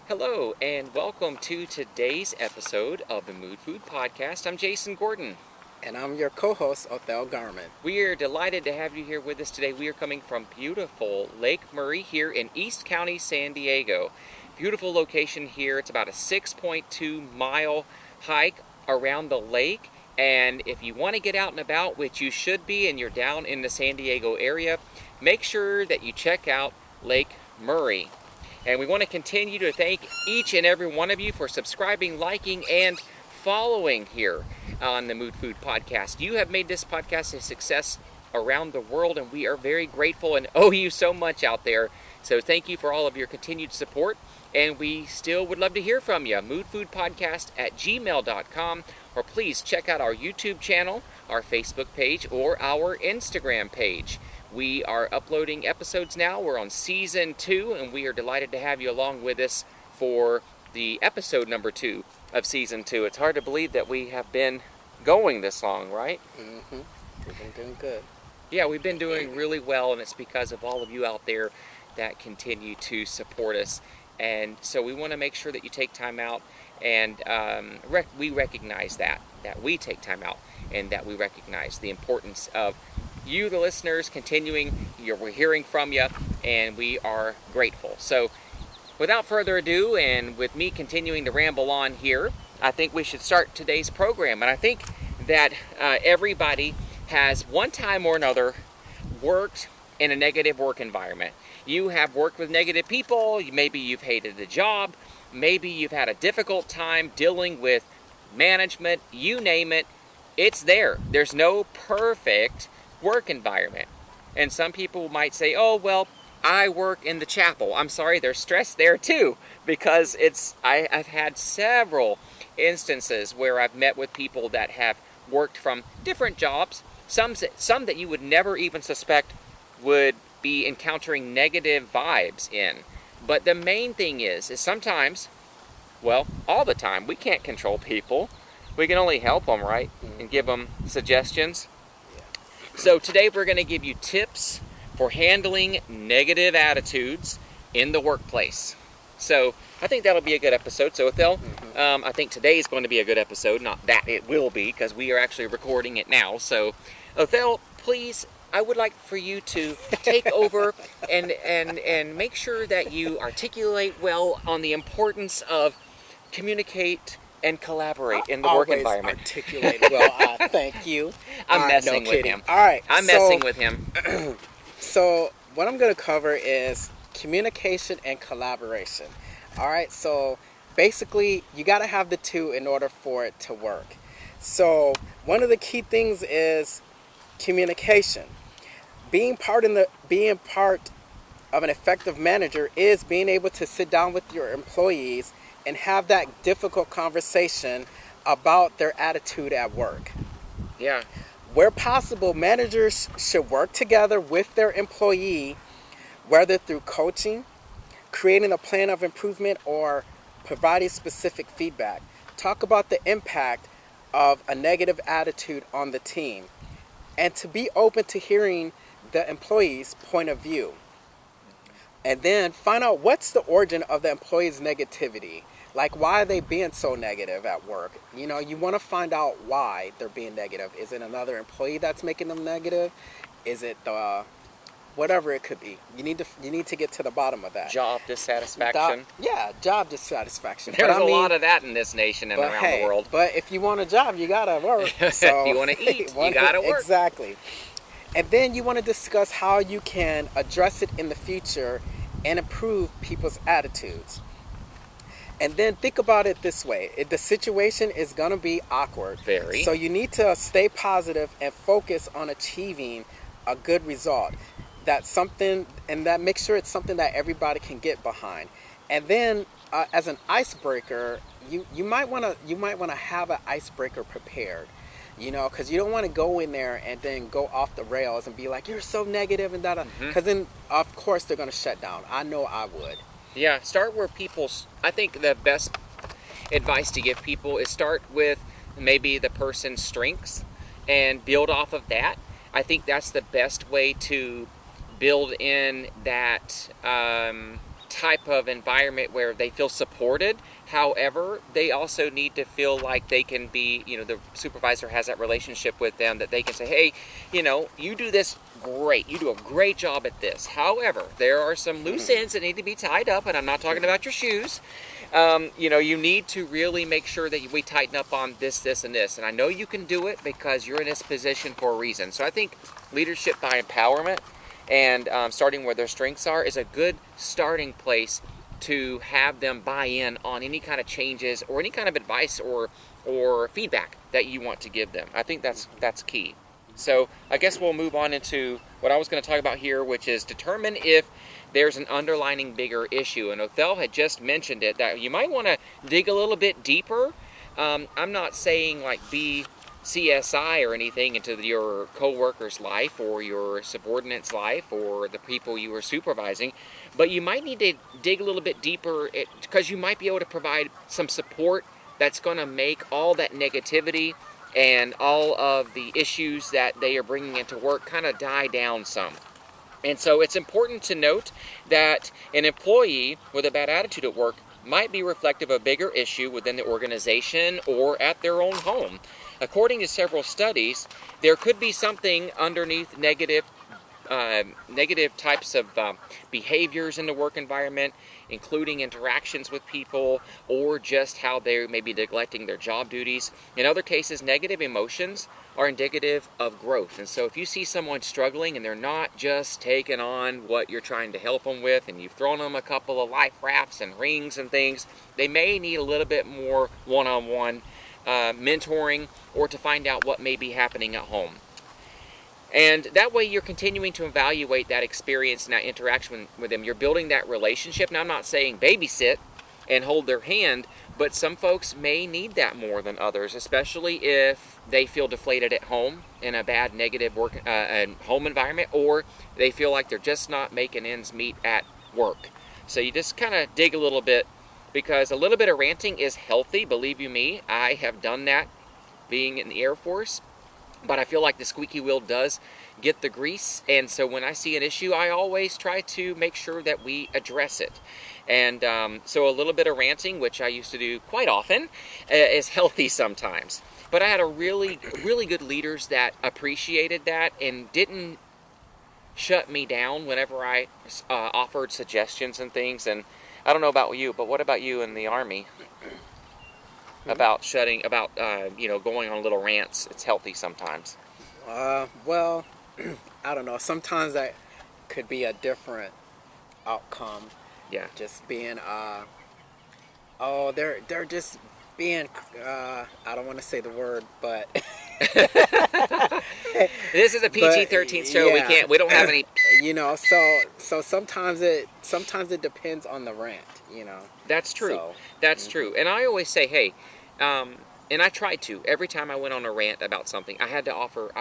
Hello, and welcome to today's episode of the Moodfood Podcast. I'm Jason Gordon. And I'm your co-host, Othel Garment. We are delighted to have you here with us today. We are coming from beautiful Lake Murray here in East County, San Diego. Beautiful location here. It's about a 6.2 mile hike around the lake. And if you want to get out and about, which you should be, and you're down in the San Diego area, make sure that you check out Lake Murray. And we want to continue to thank each and every one of you for subscribing, liking, and following here on the Moodfood Podcast. You have made this podcast a success around the world, and we are very grateful and owe you so much out there. So thank you for all of your continued support, and we still would love to hear from you. moodfoodpodcast@gmail.com, or please check out our YouTube channel, our Facebook page, or our Instagram page. We are uploading episodes now. We're on season 2, and we are delighted to have you along with us for the episode number 2 of season 2. It's hard to believe that we have been going this long, right? Mm-hmm. We've been doing good. Yeah, we've been doing really well, and it's because of all of you out there that continue to support us. And so we want to make sure that you take time out, and we recognize that we take time out, and that we recognize the importance of you, the listeners, continuing. We're hearing from you, and we are grateful. So without further ado, and with me continuing to ramble on here, I think we should start today's program. And I think that everybody has one time or another worked in a negative work environment. You have worked with negative people. Maybe you've hated the job. Maybe you've had a difficult time dealing with management. You name it, it's there. There's no perfect work environment. And some people might say, oh, well, I work in the chapel. I'm sorry, there's stress there too, because I've had several instances where I've met with people that have worked from different jobs, some that you would never even suspect would be encountering negative vibes in. But the main thing is sometimes, well, all the time, we can't control people. We can only help them, right? And give them suggestions. So today we're going to give you tips for handling negative attitudes in the workplace. So I think that'll be a good episode. So Othel, I think today is going to be a good episode. Not that it will be, because we are actually recording it now. So Othel, please, I would like for you to take over and make sure that you articulate well on the importance of communicate and collaborate in the work environment. Articulate well. Thank you. I'm messing with him. All right. I'm messing with him. So what I'm going to cover is communication and collaboration. All right. So basically, you got to have the two in order for it to work. So one of the key things is communication. Being part of an effective manager is being able to sit down with your employees and have that difficult conversation about their attitude at work. Yeah. Where possible, managers should work together with their employee, whether through coaching, creating a plan of improvement, or providing specific feedback. Talk about the impact of a negative attitude on the team, and to be open to hearing the employee's point of view. And then find out what's the origin of the employee's negativity. Like, why are they being so negative at work? You know, you want to find out why they're being negative. Is it another employee that's making them negative? Is it whatever it could be? You need to get to the bottom of that. Job dissatisfaction. Job dissatisfaction. There's a lot of that in this nation and around the world. But if you want a job, you gotta work. So if you want to eat, you gotta work. Exactly. And then you want to discuss how you can address it in the future and improve people's attitudes. And then think about it this way. The situation is going to be awkward. Very. So you need to stay positive and focus on achieving a good result. Make sure it's something that everybody can get behind. And then as an icebreaker, you might want to have an icebreaker prepared. You know, because you don't want to go in there and then go off the rails and be like, you're so negative and that. Because then, of course, they're going to shut down. I know I would. Yeah, start where I think the best advice to give people is start with maybe the person's strengths and build off of that. I think that's the best way to build in that type of environment where they feel supported. However, they also need to feel like they can be, the supervisor has that relationship with them that they can say, hey, you do this great. You do a great job at this. However, there are some loose ends that need to be tied up, and I'm not talking about your shoes. You need to really make sure that we tighten up on this, and this. And I know you can do it because you're in this position for a reason. So I think leadership by empowerment and starting where their strengths are is a good starting place to have them buy in on any kind of changes or any kind of advice or feedback that you want to give them. I think that's key. So I guess we'll move on into what I was going to talk about here, which is determine if there's an underlying bigger issue. And Othel had just mentioned it, that you might want to dig a little bit deeper. I'm not saying like be CSI or anything into your co-worker's life or your subordinate's life or the people you are supervising, but you might need to dig a little bit deeper because you might be able to provide some support that's going to make all that negativity and all of the issues that they are bringing into work kind of die down some. And so it's important to note that an employee with a bad attitude at work might be reflective of a bigger issue within the organization or at their own home. According to several studies, there could be something underneath negative types of behaviors in the work environment, including interactions with people or just how they may be neglecting their job duties. In other cases, negative emotions are indicative of growth. And so if you see someone struggling and they're not just taking on what you're trying to help them with and you've thrown them a couple of life rafts and rings and things, they may need a little bit more one-on-one mentoring or to find out what may be happening at home. And that way you're continuing to evaluate that experience and that interaction with them. You're building that relationship. Now, I'm not saying babysit and hold their hand, but some folks may need that more than others, especially if they feel deflated at home in a bad negative work home environment, or they feel like they're just not making ends meet at work. So you just kind of dig a little bit, because a little bit of ranting is healthy. Believe you me, I have done that being in the Air Force. But I feel like the squeaky wheel does get the grease, and so when I see an issue, I always try to make sure that we address it. And so a little bit of ranting, which I used to do quite often, is healthy sometimes. But I had a really good leaders that appreciated that and didn't shut me down whenever I offered suggestions and things. And I don't know about you, but what about you in the Army? About going on little rants. It's healthy sometimes. Well, I don't know. Sometimes that could be a different outcome. Yeah. Just being, they're just being, I don't want to say the word, but. This is a PG-13 show. Yeah. We don't have any. So sometimes it depends on the rant. That's true. So, That's true. And I always say, hey, and I tried to. Every time I went on a rant about something, I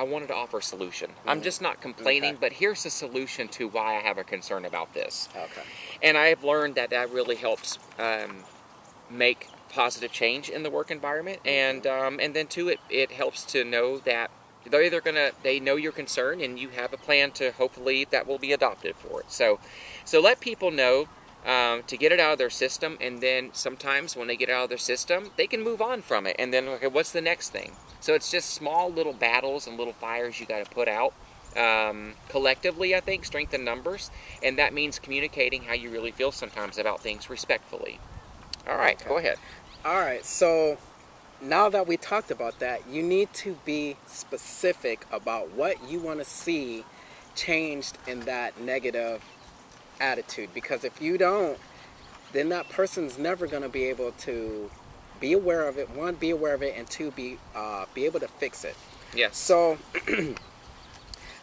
wanted to offer a solution. I'm just not complaining, but here's a solution to why I have a concern about this. Okay. And And I have learned that really helps make positive change in the work environment. And then too, it helps to know that they know your concern and you have a plan to hopefully that will be adopted for it. So let people know to get it out of their system, and then sometimes when they get it out of their system, they can move on from it. And then, okay, what's the next thing? So it's just small little battles and little fires you got to put out. Collectively, I think, strength in numbers, and that means communicating how you really feel sometimes about things respectfully. All right, Okay. Go ahead. All right, so now that we talked about that, you need to be specific about what you want to see changed in that negative attitude, because if you don't, then that person's never going to be able to be aware of it. One, be aware of it, and two, be able to fix it. Yes.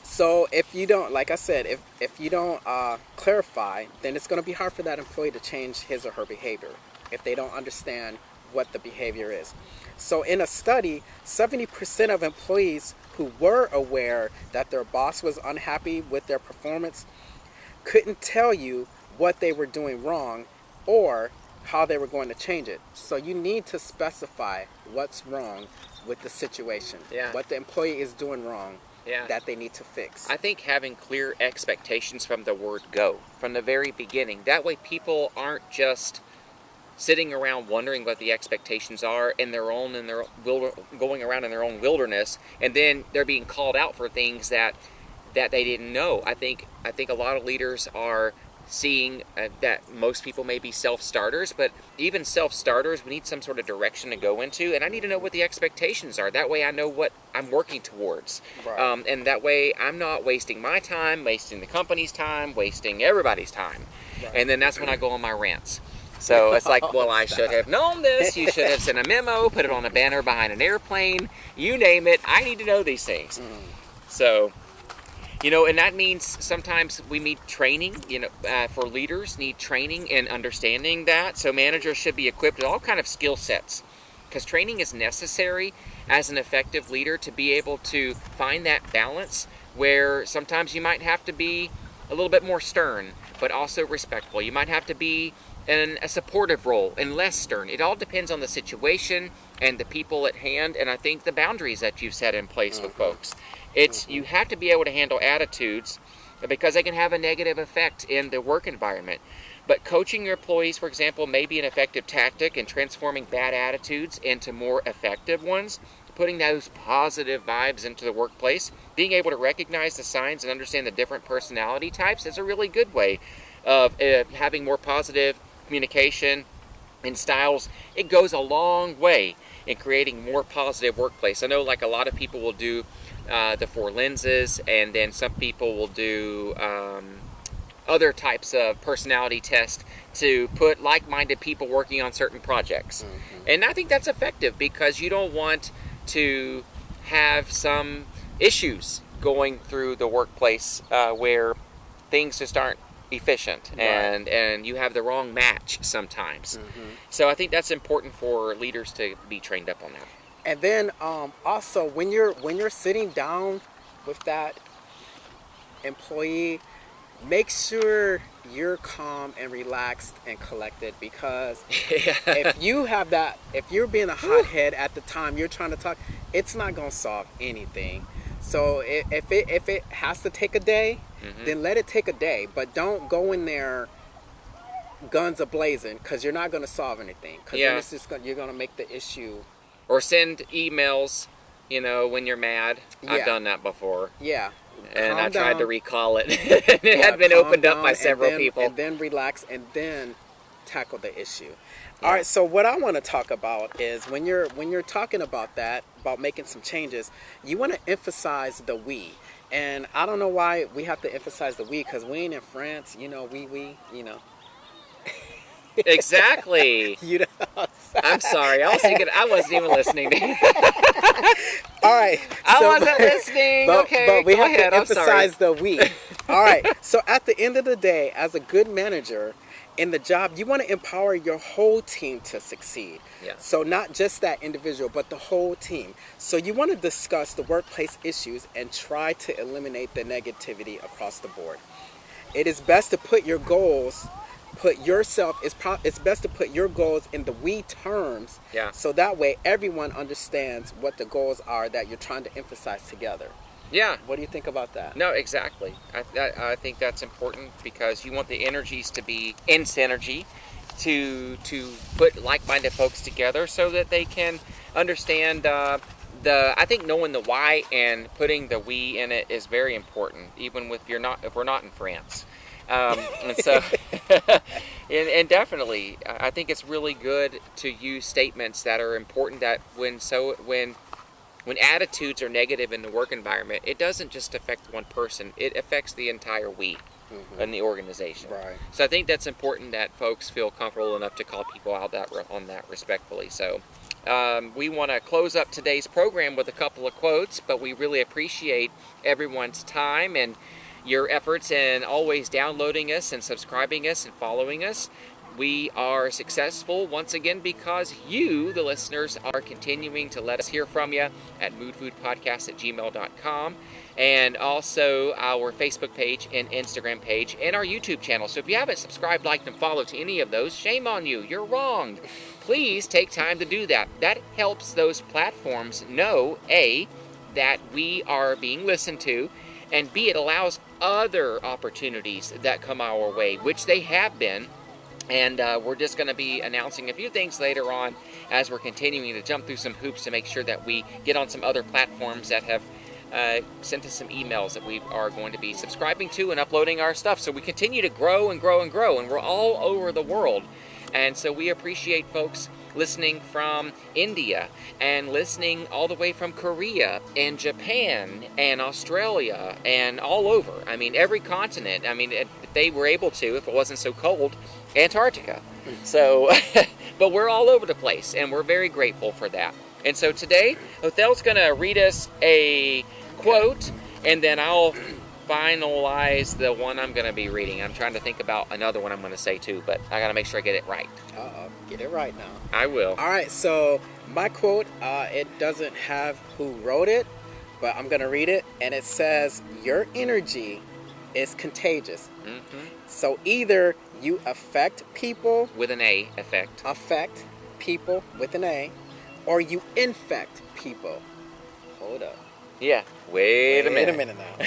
So if you don't, like I said, if you don't clarify, then it's going to be hard for that employee to change his or her behavior if they don't understand what the behavior is. So in a study, 70% of employees who were aware that their boss was unhappy with their performance couldn't tell you what they were doing wrong or how they were going to change it. So you need to specify what's wrong with the situation, Yeah. what the employee is doing wrong, Yeah. that they need to fix. I think having clear expectations from the word go, from the very beginning. That way people aren't just sitting around wondering what the expectations are going around in their own wilderness, and then they're being called out for things that they didn't know. I think a lot of leaders are seeing that most people may be self-starters, but even self-starters, we need some sort of direction to go into, and I need to know what the expectations are. That way I know what I'm working towards. Right. And that way I'm not wasting my time, wasting the company's time, wasting everybody's time. Right. And then that's when I go on my rants. So it's like, well, I should have known this. You should have sent a memo, put it on a banner behind an airplane, you name it. I need to know these things. So, and that means sometimes we need training, for leaders need training and understanding that. So managers should be equipped with all kind of skill sets, because training is necessary as an effective leader to be able to find that balance where sometimes you might have to be a little bit more stern, but also respectful. You might have to be in a supportive role and less stern. It all depends on the situation and the people at hand, and I think the boundaries that you've set in place with folks. You have to be able to handle attitudes because they can have a negative effect in the work environment. But coaching your employees, for example, may be an effective tactic in transforming bad attitudes into more effective ones, putting those positive vibes into the workplace. Being able to recognize the signs and understand the different personality types is a really good way of having more positive communication and styles. It goes a long way in creating more positive workplace. I know like a lot of people will do the 4 lenses, and then some people will do other types of personality tests to put like-minded people working on certain projects. And I think that's effective because you don't want to have some issues going through the workplace where things just aren't efficient, and you have the wrong match sometimes. So I think that's important for leaders to be trained up on that. And then also when you're sitting down with that employee, make sure you're calm and relaxed and collected, because if you're being a hothead at the time you're trying to talk, it's not going to solve anything. So if it has to take a day, then let it take a day, but don't go in there guns a-blazing, because you're not going to solve anything, because then it's just you're going to make the issue. Or send emails, when you're mad. I've done that before. Yeah. And Calm I tried down. to recall it. It had been opened up by several people. And then relax, and then tackle the issue. All right, so what I want to talk about is when you're talking about that, about making some changes, you want to emphasize the we. And I don't know why we have to emphasize the we, because we ain't in France, we. Exactly. I'm sorry. I wasn't even listening. All right. I wasn't listening. But we have ahead. to emphasize the we. All right. So at the end of the day, as a good manager in the job, you want to empower your whole team to succeed. Yeah. So not just that individual, but the whole team. So you want to discuss the workplace issues and try to eliminate the negativity across the board. It is best to put your goals it's best to put your goals in the we terms, so that way everyone understands what the goals are that you're trying to emphasize together. Yeah. What do you think about that? No, exactly. I think that's important, because you want the energies to be in synergy to put like-minded folks together so that they can understand I think knowing the why and putting the we in it is very important, even if we're not in France. And so, and definitely, I think it's really good to use statements that are important. That when attitudes are negative in the work environment, it doesn't just affect one person; it affects the entire we in the organization. Right. So I think that's important that folks feel comfortable enough to call people out on that respectfully. So. We want to close up today's program with a couple of quotes, but we really appreciate everyone's time and your efforts in always downloading us and subscribing us and following us. We are successful once again because you, the listeners, are continuing to let us hear from you at moodfoodpodcast@gmail.com, and also our Facebook page and Instagram page and our YouTube channel. So if you haven't subscribed, liked, and followed to any of those, shame on you. You're wrong. Please take time to do that. That helps those platforms know, A, that we are being listened to, and B, it allows other opportunities that come our way, which they have been. And we're just going to be announcing a few things later on as we're continuing to jump through some hoops to make sure that we get on some other platforms that have sent us some emails that we are going to be subscribing to and uploading our stuff. So we continue to grow and grow and grow, and we're all over the world. And so we appreciate folks listening from India and listening all the way from Korea and Japan and Australia and all over. I mean, every continent. I mean, if they were able to, if it wasn't so cold, Antarctica. So, but we're all over the place, and we're very grateful for that. And so today, Othel's going to read us a quote, and then I'll finalize the one I'm going to be reading. I'm trying to think about another one I'm going to say too, but I got to make sure I get it right. Get it right now. I will. All right, so my quote, it doesn't have who wrote it, but I'm going to read it, and it says, "Your energy is contagious." Mm-hmm. So either you affect people With an A, effect. affect people with an A, or you infect people. Hold up. Yeah. Wait a minute now.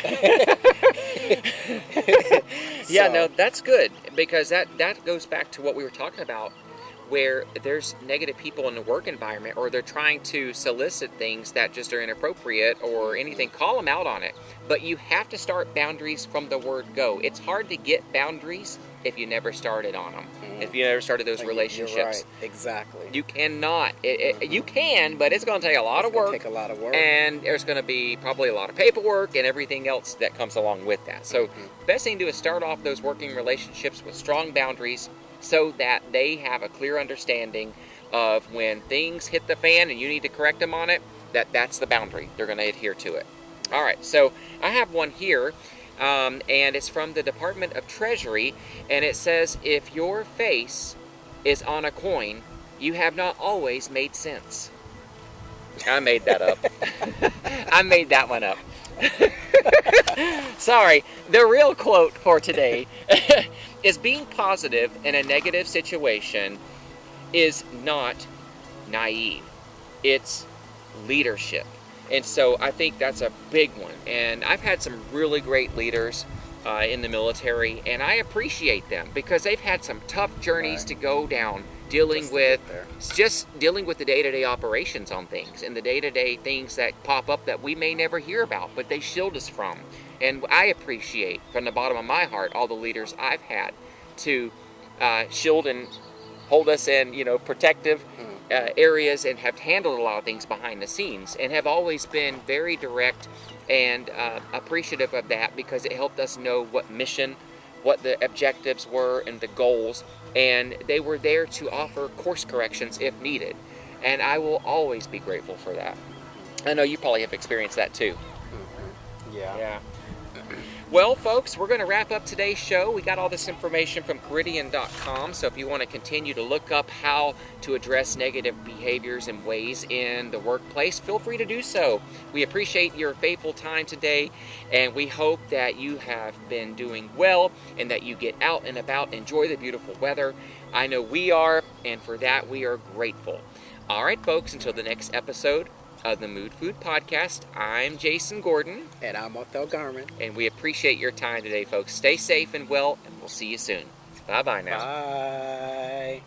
Yeah, So, no, that's good, because that goes back to what we were talking about, where there's negative people in the work environment, or they're trying to solicit things that just are inappropriate or anything. Call them out on it. But you have to start boundaries from the word go. It's hard to get boundaries if you never started on them, if you never started those relationships. You're right. Exactly. You cannot. You can, but it's going to take a lot of work. Take a lot of work. And there's going to be probably a lot of paperwork and everything else that comes along with that. So the best thing to do is start off those working relationships with strong boundaries, so that they have a clear understanding of when things hit the fan and you need to correct them on it, that's the boundary. They're going to adhere to it. All right, so I have one here, and it's from the Department of Treasury, and it says, "If your face is on a coin, you have not always made sense." I made that up. I made that one up. Sorry. The real quote for today is, "Being positive in a negative situation is not naive. It's leadership." And so I think that's a big one. And I've had some really great leaders in the military, and I appreciate them because they've had some tough journeys to go down, dealing with the day-to-day operations on things and the day-to-day things that pop up that we may never hear about, but they shield us from. And I appreciate from the bottom of my heart all the leaders I've had to shield and hold us in, protective areas, and have handled a lot of things behind the scenes, and have always been very direct and appreciative of that, because it helped us know what mission, what the objectives were, and the goals, and they were there to offer course corrections if needed. And I will always be grateful for that. I know you probably have experienced that too. Yeah. Well, folks, we're going to wrap up today's show. We got all this information from Caridian.com, so if you want to continue to look up how to address negative behaviors and ways in the workplace, feel free to do so. We appreciate your faithful time today, and we hope that you have been doing well and that you get out and about, enjoy the beautiful weather. I know we are, and for that we are grateful. All right, folks, until the next episode of the Mood Food Podcast, I'm Jason Gordon. And I'm Othel Garman. And we appreciate your time today, folks. Stay safe and well, and we'll see you soon. Bye-bye now. Bye.